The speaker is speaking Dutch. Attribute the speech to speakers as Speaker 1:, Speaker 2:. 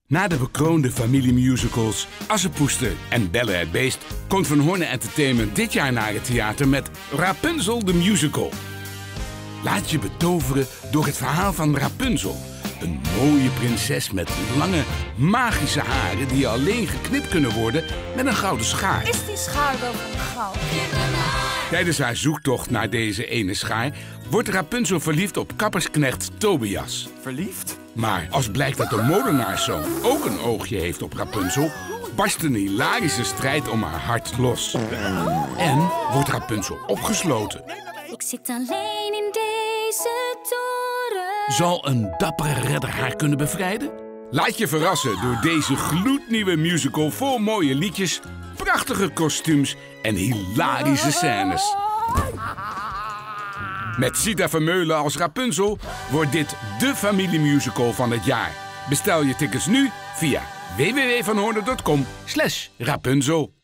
Speaker 1: Na de bekroonde familiemusicals Assepoester en Belle het Beest komt Van Horne Entertainment dit jaar naar het theater met Rapunzel the Musical. Laat je betoveren door het verhaal van Rapunzel. Een mooie prinses met lange, magische haren die alleen geknipt kunnen worden met een gouden schaar.
Speaker 2: Is die schaar wel van goud?
Speaker 1: Tijdens haar zoektocht naar deze ene schaar wordt Rapunzel verliefd op kappersknecht Tobias.
Speaker 3: Verliefd?
Speaker 1: Maar als blijkt dat de molenaarszoon ook een oogje heeft op Rapunzel, barst een hilarische strijd om haar hart los. En wordt Rapunzel opgesloten.
Speaker 4: Ik zit alleen in deze toren.
Speaker 1: Zal een dappere redder haar kunnen bevrijden? Laat je verrassen door deze gloednieuwe musical vol mooie liedjes, prachtige kostuums en hilarische scènes. Met Sita Vermeulen als Rapunzel wordt dit dé familiemusical van het jaar. Bestel je tickets nu via www.vanhorne.com/Rapunzel.